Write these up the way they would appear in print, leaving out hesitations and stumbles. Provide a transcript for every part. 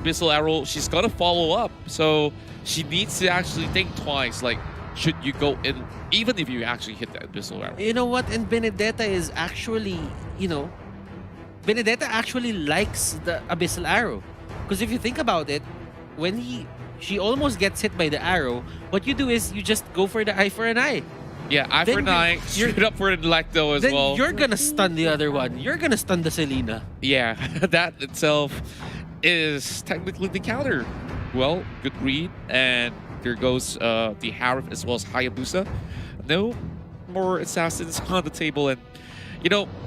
Abyssal Arrow, she's gonna follow up. So she needs to actually think twice. Like, should you go in, even if you actually hit the Abyssal Arrow? You know what? And Benedetta is actually, Benedetta actually likes the Abyssal Arrow. Because if you think about it, when she almost gets hit by the arrow, what you do is you just go for the eye for an eye. Yeah, eye for an eye, straight up for the Lecto as then well. You're gonna stun the other one. You're gonna stun the Selena. Yeah, that itself is technically the counter. Well, good read, and there goes the Harif as well as Hayabusa. No more assassins on the table, and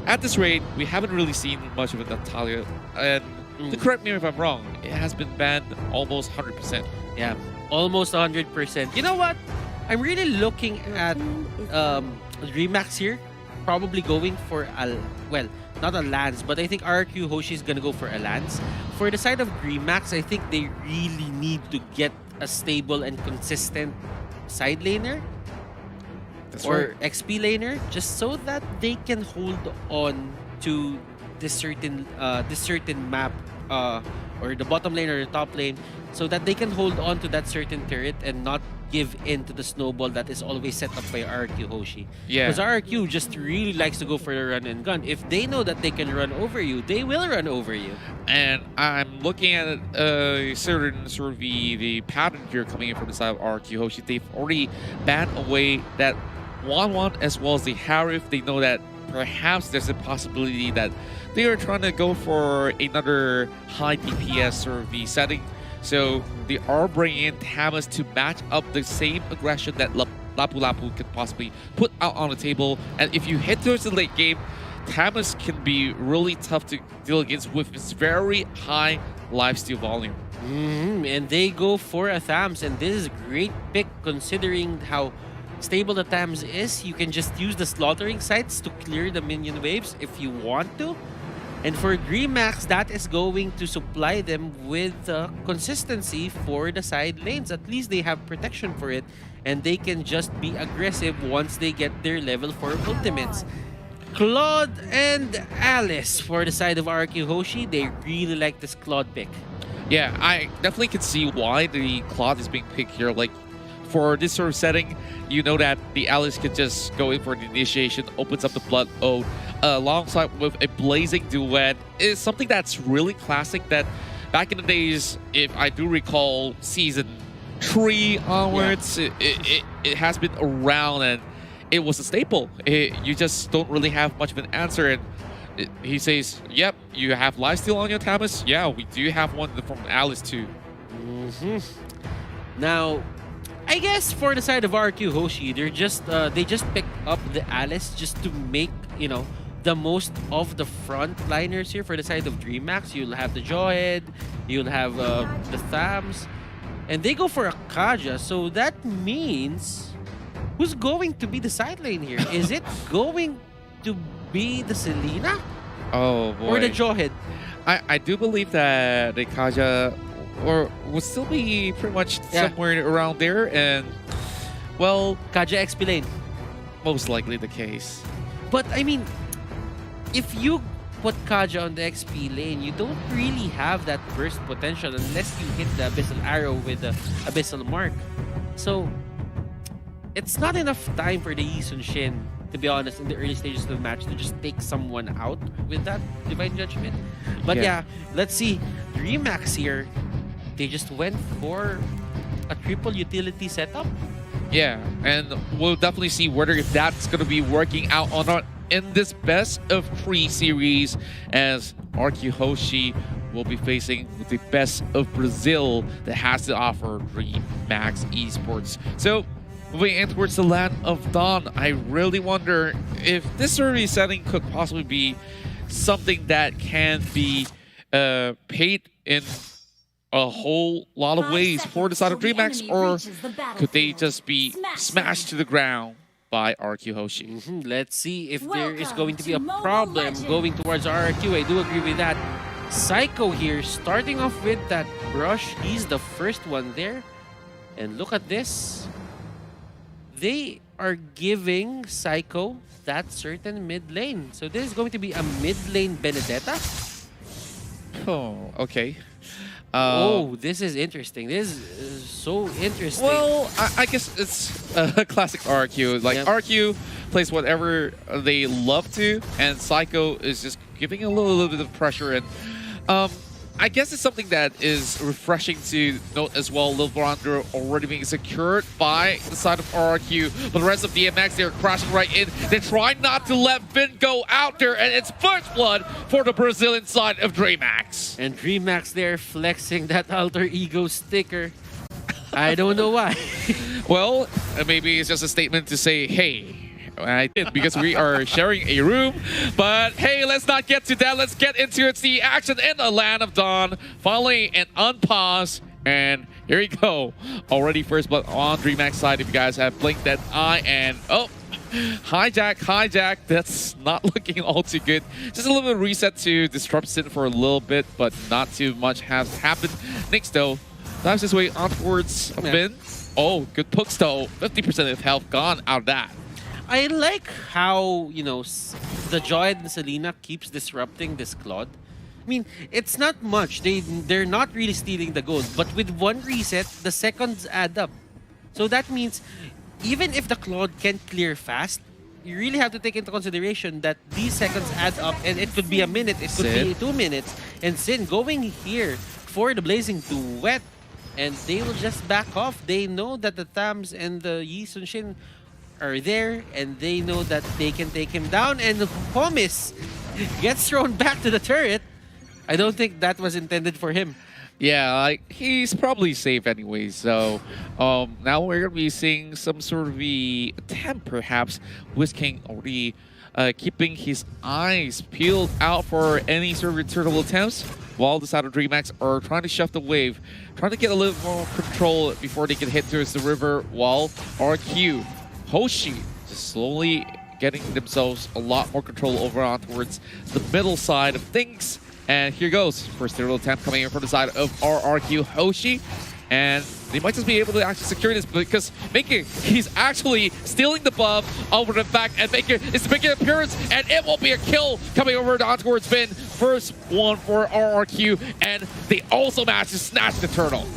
at this rate, we haven't really seen much of a Natalia. And to correct me if I'm wrong, it has been banned almost 100%. Yeah, almost 100%. You know what? I'm really looking at Dreammax here, probably going for not a Lance, but I think RQ Hoshi is gonna go for a Lance. For the side of Dreammax, I think they really need to get a stable and consistent side laner. That's or right. XP laner, just so that they can hold on to this certain map, or the bottom lane or the top lane, so that they can hold on to that certain turret and not give in to the snowball that is always set up by RQ Hoshi. Yeah. Because RQ just really likes to go for the run and gun. If they know that they can run over you, they will run over you. And I'm looking at certain sort of the pattern here coming in from the side of RQ Hoshi. They've already banned away that 1-1 as well as the Harif. They know that perhaps there's a possibility that they are trying to go for another high DPS sort of the setting. So they are bringing in Tamas to match up the same aggression that Lapu Lapu could possibly put out on the table. And if you head towards the late game, Tamas can be really tough to deal against with its very high lifesteal volume. And they go for a Thams, and this is a great pick considering how stable the Thams is. You can just use the slaughtering sites to clear the minion waves if you want to. And for Dreammax, that is going to supply them with consistency for the side lanes. At least they have protection for it, and they can just be aggressive once they get their level 4 ultimates. Claude and Alice for the side of RQ Hoshi, they really like this Claude pick. Yeah, I definitely can see why the Claude is being picked here. Like, for this sort of setting, you know that the Alice could just go in for the initiation, opens up the Blood Ode, alongside with a Blazing Duet. Is something that's really classic that back in the days, if I do recall, Season 3 onwards, it has been around and it was a staple. You just don't really have much of an answer. And he says, yep, you have lifesteal on your Tamas? Yeah, we do have one from Alice too. Now, I guess for the side of RQ Hoshi, they just picked up the Alice just to make, the most of the frontliners here. For the side of Dreammax, you'll have the Jawhead, you'll have the Thams, and they go for a Kaja. So that means, who's going to be the side lane here? Is it going to be the Selena? Oh boy. Or the Jawhead? I do believe that the Kaja will still be pretty much somewhere around there, and well, Kaja XP lane. Most likely the case. But I mean, if you put Kaja on the XP lane, you don't really have that burst potential unless you hit the Abyssal Arrow with the Abyssal Mark. So it's not enough time for the Yi Sun Shin, to be honest, in the early stages of the match to just take someone out with that Divine Judgment. But yeah, let's see. Dreammax here, they just went for a triple utility setup. Yeah, and we'll definitely see whether if that's going to be working out or not in this best of 3 series, as RQ Hoshi will be facing the best of Brazil that has to offer Dreammax Esports. So moving in towards the Land of Dawn, I really wonder if this sort of setting could possibly be something that can be paid in a whole lot of ways for the side of Dreammax, or could they just be smashed to the ground by RQ Hoshi? Let's see if there is going to be a problem going towards RQ. I do agree with that. Psycho here, starting off with that brush. He's the first one there. And look at this. They are giving Psycho that certain mid lane. So this is going to be a mid lane Benedetta. Oh, okay. Oh, this is interesting. This is so interesting. Well, I guess it's a classic RQ. Like Yep. RQ plays whatever they love to, and Psycho is just giving a little bit of pressure. And I guess it's something that is refreshing to note as well. Lil Veronica already being secured by the side of RQ, but the rest of DMX, they're crashing right in. They're trying not to let Vin go out there, and it's first blood for the Brazilian side of Dreammax. And Dreammax there flexing that alter ego sticker. I don't know why. Well, maybe it's just a statement to say, hey, I did because we are sharing a room. But hey, let's not get to that. Let's get into it. The action in the Land of Dawn. Finally, an unpause. And here we go. Already first blood on Dreammax side. If you guys have blinked that eye and hijack. That's not looking all too good. Just a little bit of reset to disrupt Sin for a little bit, but not too much has happened. Nyx though dives his way on towards Vin. Oh, good pokes though. 50% of health gone out of that. I like how, the Joy and Selena keeps disrupting this Claude. I mean, it's not much. They're not really stealing the gold, but with one reset, the seconds add up. So that means even if the Claude can clear fast, you really have to take into consideration that these seconds add up, and it could be a minute, it could be 2 minutes. And Sin going here for the Blazing Duet, and they will just back off. They know that the Thams and the Yi Sun Shin are there, and they know that they can take him down, and Homis gets thrown back to the turret. I don't think that was intended for him. Yeah, like he's probably safe anyway. So now we're gonna be seeing some sort of the attempt, perhaps. King already keeping his eyes peeled out for any sort of returnable attempts, while the side of Dreammax are trying to shove the wave, trying to get a little more control before they can hit towards the river. While RQ, Hoshi, just slowly getting themselves a lot more control over on towards the middle side of things. And here goes. First little attempt coming in from the side of RRQ Hoshi. And they might just be able to actually secure this because Maker, he's actually stealing the buff over the back, and Maker is making an appearance, and it will be a kill coming over on towards Vin. First one for RRQ, and they also managed to snatch the turtle.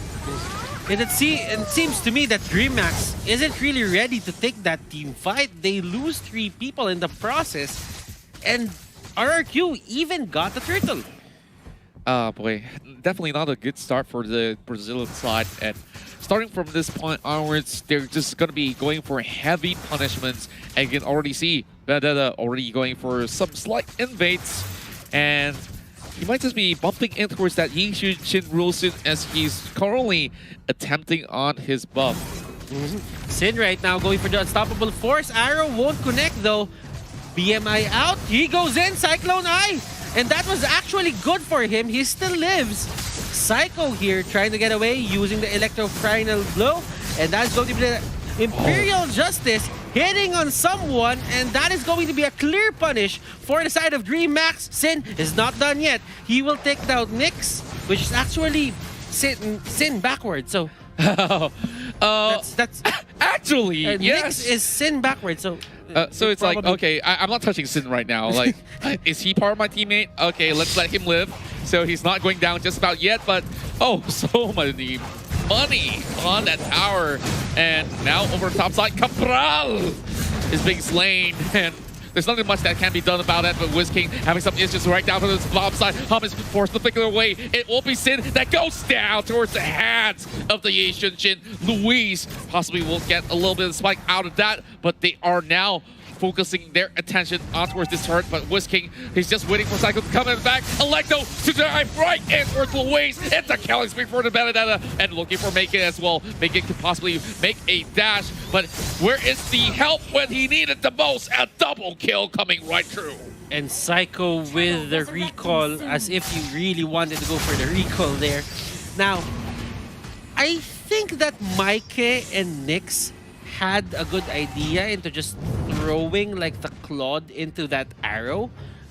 And it seems to me that Dreammax isn't really ready to take that team fight. They lose 3 people in the process, and RRQ even got the turtle. Boy, definitely not a good start for the Brazilian side. And starting from this point onwards, they're just going to be going for heavy punishments. And you can already see Vendetta already going for some slight invades. And he might just be bumping in towards that Yi Shin rule soon, as he's currently attempting on his buff. Sin right now going for the unstoppable force. Arrow won't connect though. BMI out. He goes in. Cyclone Eye. And that was actually good for him. He still lives. Psycho here trying to get away using the electroprinal blow. And that's going to be the Imperial Justice hitting on someone. And that is going to be a clear punish for the side of Dreammax. Sin is not done yet. He will take down Nyx, which is actually Sin backwards. So that's actually, yes. Nyx is Sin backwards. So it's like, okay, I'm not touching Sin right now. Like, is he part of my teammate? Okay, let's let him live. So he's not going down just about yet, but oh, so money on that tower. And now over the top side, Cabral is being slain. And there's nothing much that can be done about it, but King having some issues right down to the bottom side. Hum is forced to figure away. It will be Sin that goes down towards the hands of the Yi Sun Shin. Luis possibly will get a little bit of spike out of that, but they are now focusing their attention on towards this turret. But King, he's just waiting for Cycle to come in back. Electo to dive right in towards Luis. It's a killing spree for the Benedetta, and looking for Make It as well. Make It could possibly make a dash, but where is the help when he needed the most? A double kill coming right through. And Psycho with the recall, as if you really wanted to go for the recall there. Now, I think that Mike and Nyx had a good idea into just throwing like the Claude into that arrow,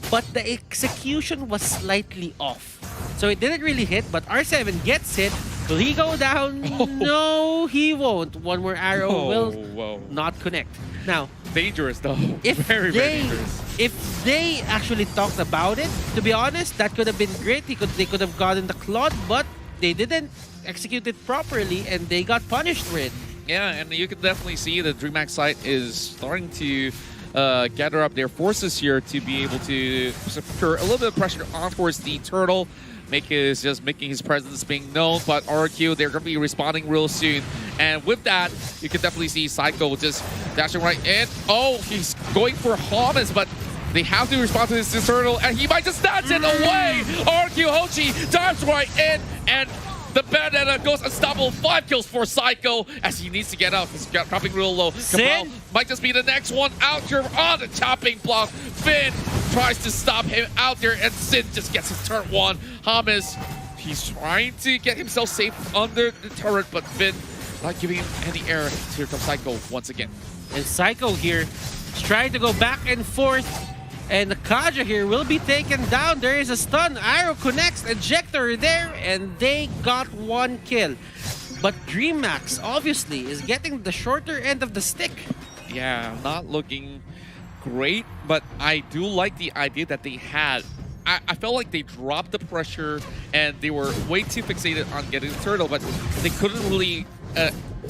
but the execution was slightly off. So it didn't really hit, but R7 gets hit. Will he go down? Oh. No, he won't. One more arrow will not connect. Now, dangerous though. Very dangerous. If they actually talked about it, to be honest, that could have been great. They could have gotten the Claude, but they didn't execute it properly, and they got punished for it. Yeah, and you can definitely see the Dreammax side is starting to gather up their forces here to be able to secure a little bit of pressure on towards the turtle. Mika is just making his presence being known, but RQ, they're going to be responding real soon. And with that, you can definitely see Psycho just dashing right in. Oh, he's going for Hamas, but they have to respond to this turtle, and he might just snatch it away! RQ Hoshi dives right in, and the bandana goes unstoppable. 5 kills for Psycho as he needs to get up. He's dropping real low. Cabral might just be the next one out here on the chopping block. Finn tries to stop him out there, and Sin just gets his turret 1. Hamas, he's trying to get himself safe under the turret, but Finn not giving him any air. Here comes Psycho once again. And Psycho here is trying to go back and forth. And Kaja here will be taken down. There is a stun. Arrow connects. Ejector there. And they got 1 kill. But Dreammax, obviously, is getting the shorter end of the stick. Yeah, not looking great. But I do like the idea that they had. I felt like they dropped the pressure. And they were way too fixated on getting the turtle. But they couldn't really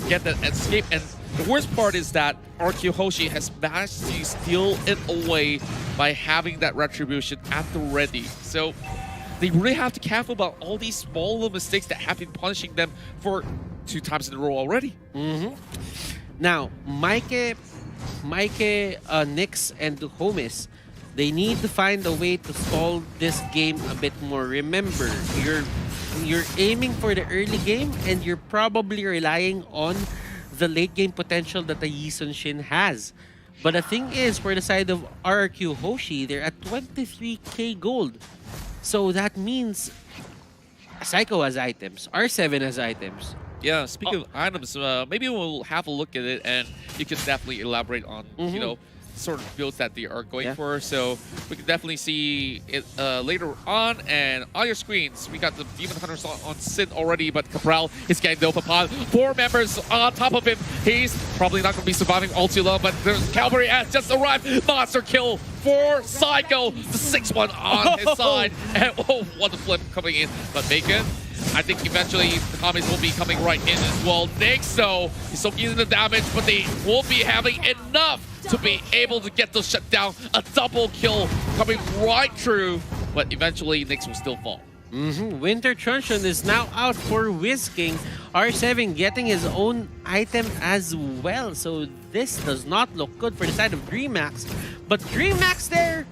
get that escape. And the worst part is that RQ Hoshi has managed to steal it away by having that retribution at the ready. So they really have to be careful about all these small little mistakes that have been punishing them for 2 times in a row already. Now, Mike, Nyx, and Homis, they need to find a way to solve this game a bit more. Remember, you're aiming for the early game, and you're probably relying on the late game potential that the Yi Sun-shin has. But the thing is, for the side of RRQ Hoshi, they're at 23k gold. So that means Psycho has items, R7 has items. Yeah, speaking of items, maybe we'll have a look at it, and you can definitely elaborate on, you know, sort of builds that they are going for. So we can definitely see it later on. And on your screens, we got the Demon Hunters on Sin already, but Cabral is getting dope upon 4 members on top of him. He's probably not going to be surviving all too long, but the Cavalry has just arrived. Monster kill for Psycho. The 6-1 on his side. And oh, what a flip coming in. But Bacon, I think eventually the comments will be coming right in as well. Nyx, so he's soaking in the damage, but they won't be having enough to be able to get those shut down. A double kill coming right through, but eventually Nyx will still fall. Winter Truncheon is now out for Whisking. R7 getting his own item as well. So this does not look good for the side of Dreammax. But Dreammax there,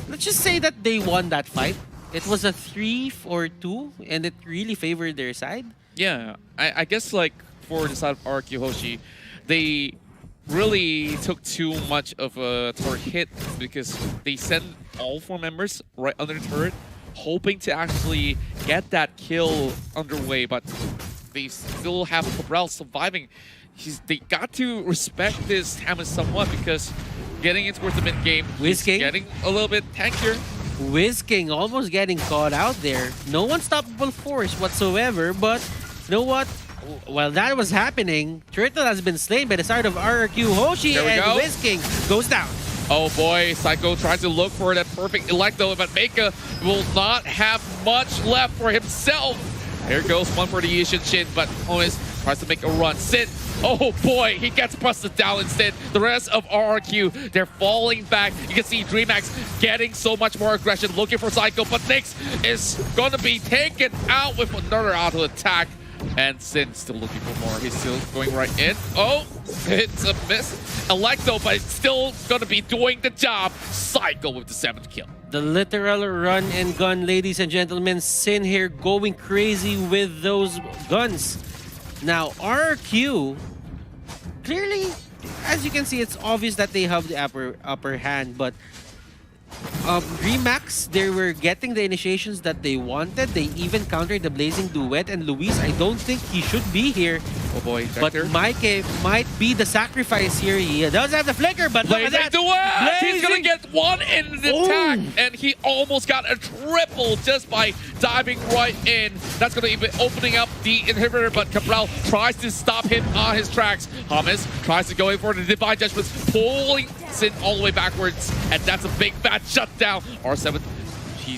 let's just say that they won that fight. It was a 3-4-2, and it really favored their side. Yeah, I guess like for the side of RQ Hoshi, they really took too much of a turret hit because they sent all 4 members right under the turret, hoping to actually get that kill underway, but they still have Cabral surviving. They got to respect this Hamas somewhat because getting into the mid game, Whisking getting a little bit tankier. Whisking almost getting caught out there. No unstoppable force whatsoever, but you know what? While that was happening, Turtle has been slain by the side of RRQ Hoshi, and Whisking goes down. Oh boy, Psycho tries to look for that perfect Electo, but Meika will not have much left for himself. Here goes one for the Yi Sun-shin, but Honest tries to make a run. Sin, oh boy, he gets busted down instead. The rest of RRQ, they're falling back. You can see Dreammax getting so much more aggression, looking for Psycho, but Nyx is going to be taken out with another auto attack. And Sin still looking for more. He's still going right in. Oh, it's a miss. Electo, but it's still going to be doing the job. Psycho with the 7th kill. The literal run and gun, ladies and gentlemen. Sin here going crazy with those guns. Now, RQ, clearly, as you can see, it's obvious that they have the upper hand, but Dreammax, they were getting the initiations that they wanted. They even countered the Blazing Duet, and Luis, I don't think he should be here. Oh boy, but Mike might be the sacrifice here. He does have the flicker, but look at that. Duet! He's gonna get 1 in the attack, and he almost got a triple just by diving right in. That's gonna be opening up the inhibitor, but Cabral tries to stop him on his tracks. Hamas tries to go in for the Divine Judgments, pulling Sin all the way backwards, and that's a big fat shutdown. R7, he